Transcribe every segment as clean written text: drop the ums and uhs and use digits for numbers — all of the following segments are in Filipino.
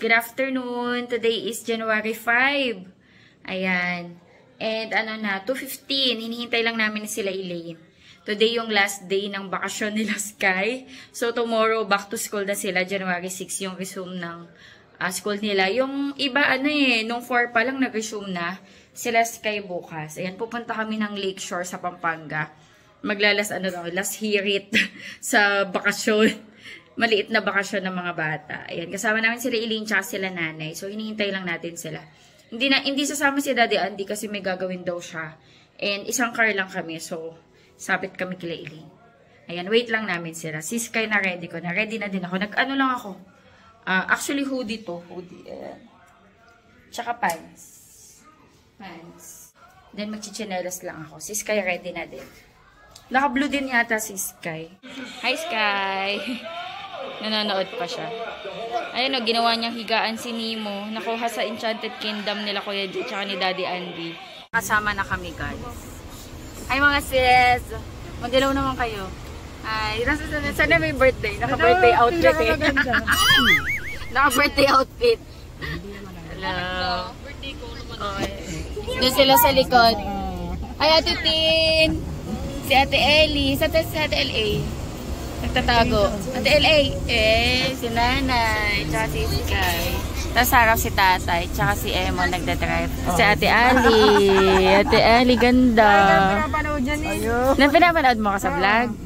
good afternoon. Today is January 5. Ayan. And ano na, 2:15. Hinihintay lang namin sila Elaine. Today yung last day ng bakasyon nila Sky. So tomorrow, back to school na sila. January 6 yung resume ng school nila. Yung iba, nung 4 pa lang nag-resume na sila Sky bukas. Ayan, pupunta kami ng Lakeshore sa Pampanga. Last hirit sa bakasyon. Maliit na bakasyon ng mga bata. Ayan, kasama namin sila Elaine tsaka sila nanay. So, hinihintay lang natin sila. Hindi sasama si Daddy Andy kasi may gagawin daw siya. And isang car lang kami. So, sabit kami kila Elaine. Ayan, wait lang namin sila. Si Sky na ready ko. Ready na din ako. Nag-ano lang ako. Actually, hoodie to. Hoodie. Ayan. Tsaka pants. Then, magchichinelas lang ako. Si Sky ready na din. Naka-blue din yata si Sky. Hi, Sky! Nanonood pa siya. Ayun o, ginawa niyang higaan si Nemo. Nakuha sa Enchanted Kingdom nila Kuya J tsaka ni Daddy Andy. Kasama na kami, guys. Hi mga sis! Mag-ilaw naman kayo. Ay, sana may birthday. Naka-birthday outfit eh. Naka-birthday outfit. Hello. Birthday ko naman. Doon sila sa likod. Hi, Ate Tin! Si Ate Ellie. Sa Ate LA. Nagtatago. Ate LA. Si Nanay. Tsaka si Sky. Tapos harap si Tatay. Tsaka si Emo nagdadrive. Si Ate Ali. Ate Ali, ganda. Pinapanood dyan eh. Pinapanood mo ka sa vlog?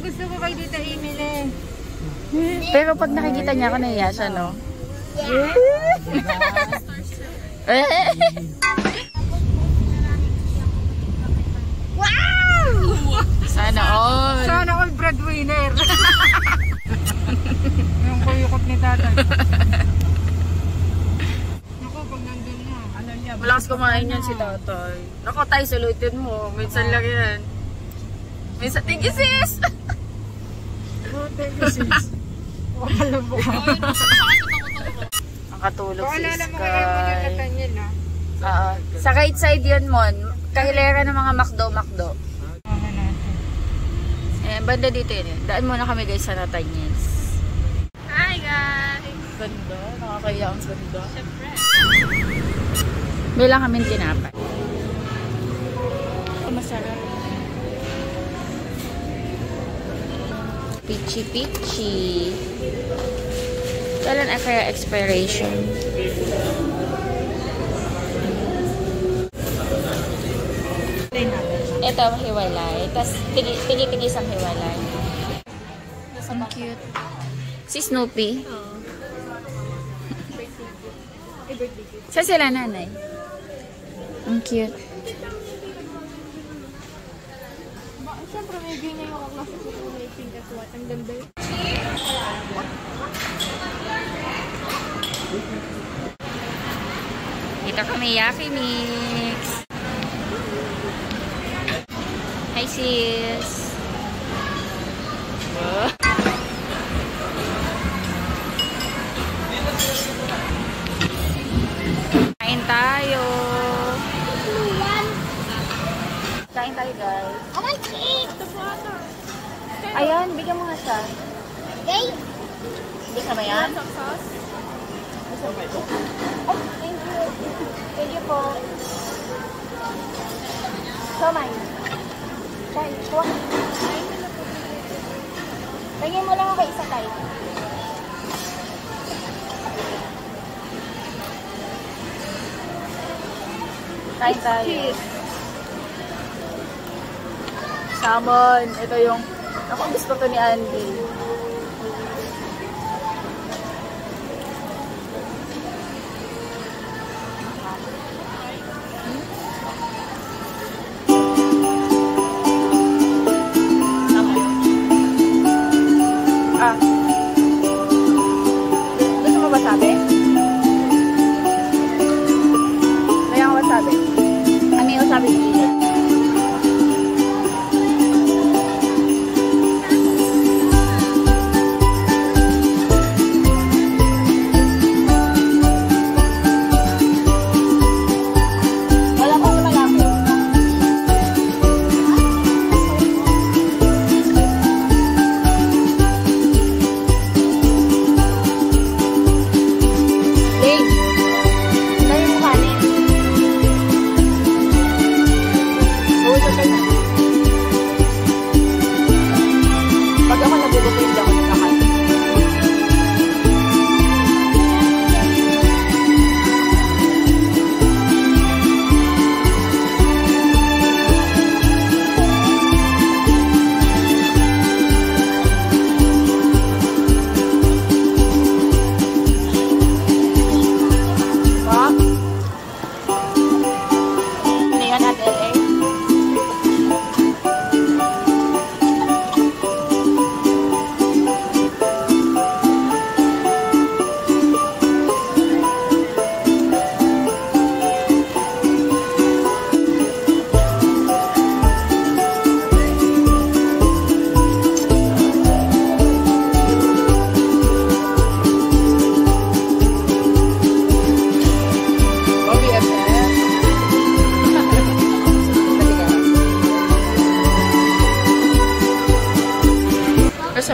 Gusto ko kay Tita Emil eh. Pero pag nakikita niya ako, nahiya siya, no? Sana all. Sana all breadwinner. Yung kuyukot ni Tatay. Naku, pag nandun na. Malakas kumain yan si Tatay. Naku, Tay, sulutin mo. Minsan lang yan. Minsan, thank you, sis! Thank you, sis. Alam mo ka. Nakatulog si Paalala mo Sky. kayo mo yung Nathaniel, ha? Sa right side yun, Mon. Kahilera ng mga McDo. Banda dito yun. Daan muna kami guys sa Nathaniel's. Hi guys! Ganda. Nakakaya ang ganda. Siyempre. Bilang kami tinapay. Masarap. Pichi. Kailan kaya expiration? Ito, hiwalay. Tapos, tigi-tigis ang hiwalay. Ang cute. Si Snoopy? Oo. Saan sila, nanay? Ang cute. Siyempre, may ganyan yung kaklase ko kung may pink as what. Ang ganda yun. Dito kami, Yaki Mix. Hi sis! Kain tayo! Kain tayo guys! I want to eat the water! Ayan, bigyan mo nga siya. Okay? Hindi ka ba yan? Sauce? Oh, thank you! Thank you po! So mine! Kuha. Tingin mo lang ako isa tayo. Kain tayo. Salmon. Ito yung, ako gusto to ni Andy. Gusto mo wasabi? Kaya ang wasabi? Ano yung wasabi dito?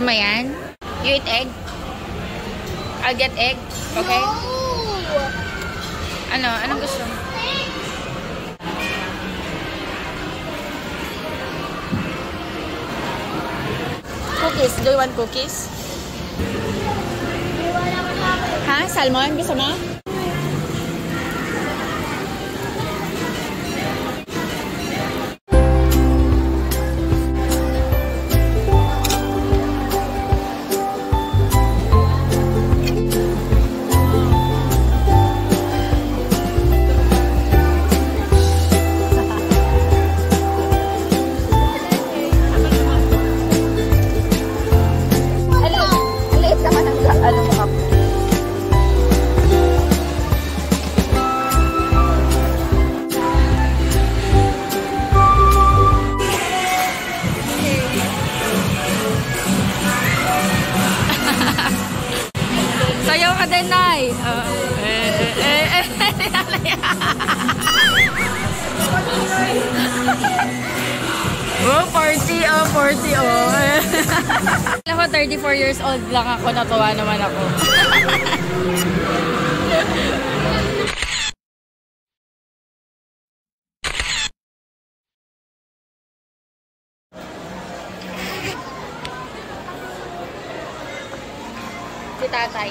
mo yan? You eat egg? I'll get egg. Okay? Ano? Anong gusto mo? Cookies. Do you want cookies? Ha? Salmon? Gusto mo? Sayaw ka din, Nay. Oh, 40, oh, 40, oh. Alam ko, 34 years old lang ako, natuwa naman ako. Si tatay.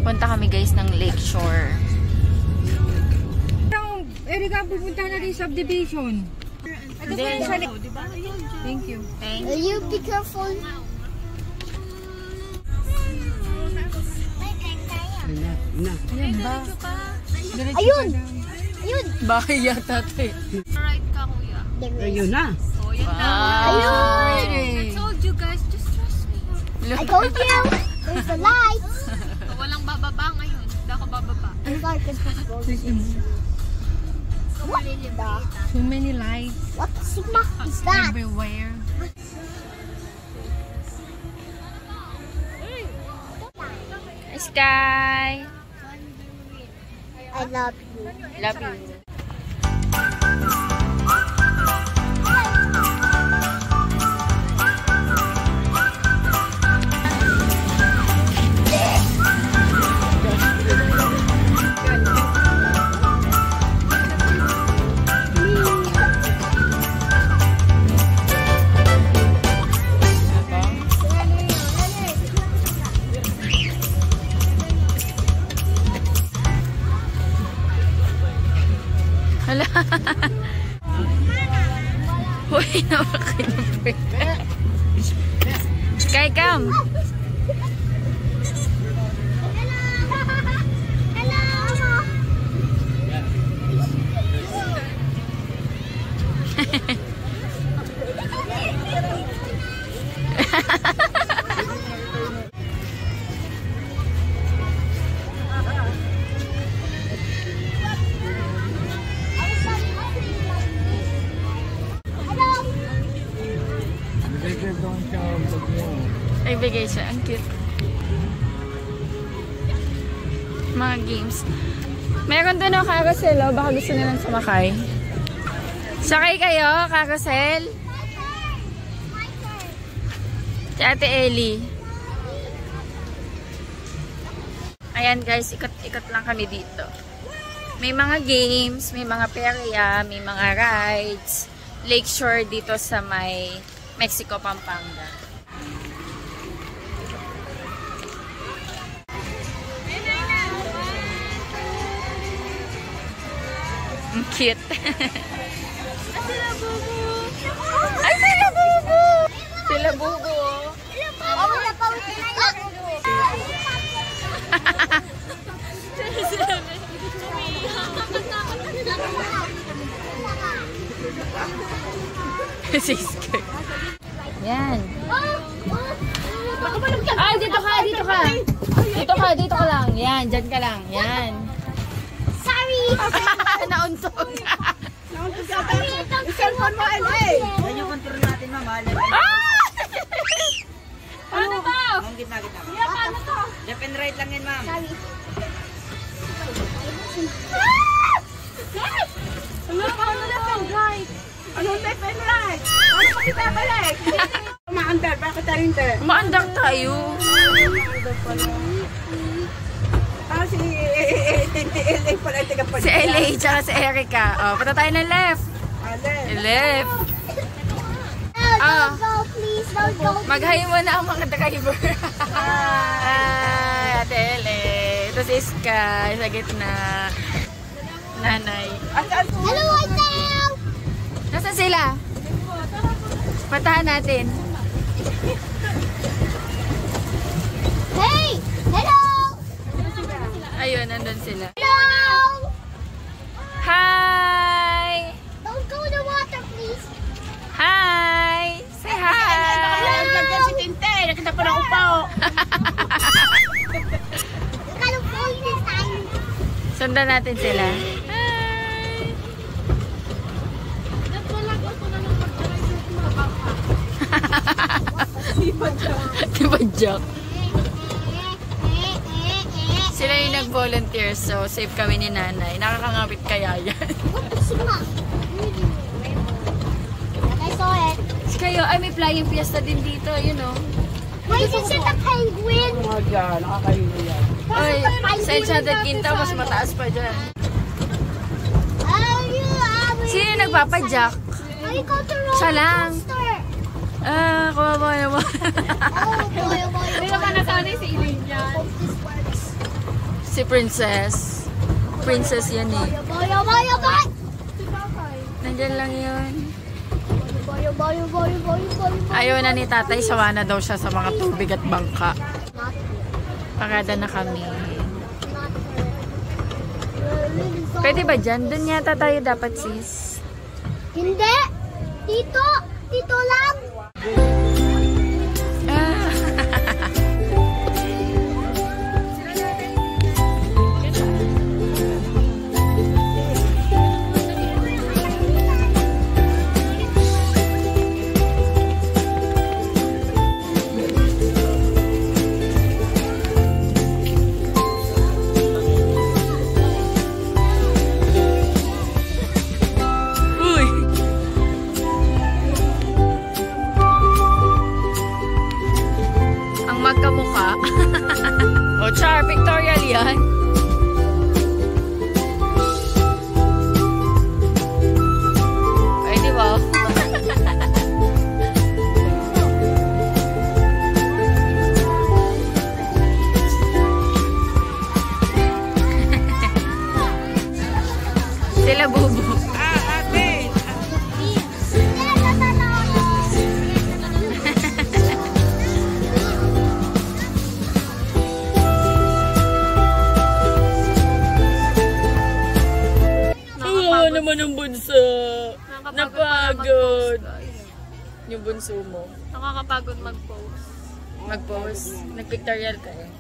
Punta kami guys ng Lakeshore. Erika, pupunta na din subdivision. Then, Thank you. You be careful. Ayan ba? Ayun! Ayun! bahay yata ito eh. Right ka, kuya. Ayun na. Oh, yan na. Ayun! I told you guys, just trust me. I told you! There's a light! Walang bababa ngayon. Hindi ako bababa. I'm dark as possible. What the? So many lights What the sigma is that? everywhere. Sky! I love you. Love you. Hala. Uy, napakinapin. Sky, come. Ay, bigay siya. Ang cute. Mga games. Meron doon o carousel, oh. Baka gusto nilang sumakay. Sakay kayo, carousel. Si Ate Ellie. Ayan guys, ikot-ikot lang kami dito. May mga games, may mga perya, may mga rides. Lakeshore dito sa may Mexico, Pampanga. Ang cute. Ay, sila bubu! Sila bubu, oh. Sisko. Yan. Ay, dito ka, dito ka. Dito ka, dito ka lang. Yan, dyan ka lang. Yan. Sorry! Nauntog. Cellphone mo, LA! Yan yung contour natin, ma'am. Ano ba? Ang gitna. Paano to? Left and right lang yan, ma'am. Sorry. Ano left and right? Ano left and right? Ano pa kita balik? Maandar bakit tayo hindi? Umaandar tayo. Si LA pala, taga pala. Si LA tsaka si Erica. Oh, punta tayo ng left. Ale. Left. Don't go, please. Don't go. Mag-hi mo na ang mga driver. Hi, Ate LA. Ito si Sky sa gitna. Nanay. Hello, Hotel. Nasaan sila? Patahan natin. Hey, hello. Ayun, nandun sila. Hello. Hi! Don't go in the water, please. Hi! Say hi! Lagyan si Tinte, nakita pa ng upaw. Kalau po yun tayo. Sundan natin sila. Hi! Diba joke? Sila yung nag-volunteer, so safe kami ni nanay. Nakakangapit kaya yan. I saw it. Kayo, ay may flying fiesta din dito, yun o. Wait, is it a penguin? Yan, nakakahiyo yan. Ay, sa Enchanted Quinta, mas mataas pa dyan. Sino yung nagpapadyak? I go to roller Siya lang. coaster. Ah, kawawa naman. Oh boy, oh boy. Hindi naman nasanay si Elaine yan. Si Princess. Princess yan eh. Oh boy, oh boy, oh boy. Nandyan lang yun. Oh boy, oh boy, oh boy, oh boy, oh boy. Ayaw na ni tatay, sawa na daw siya sa mga tubig at bangka. Not Parada na kami. not Pwede ba dyan? Doon yata tayo dapat, sis. Hindi. Dito. Dito lang. Ah. Uy! Ang magkamukha. O, char, pictorial yan. Ay, di ba? Sila bubo. Oo naman ang bunso. Napagod. Yung bunso mo. Nakakapagod mag-post. Mag-post. Nag-pictorial ka eh.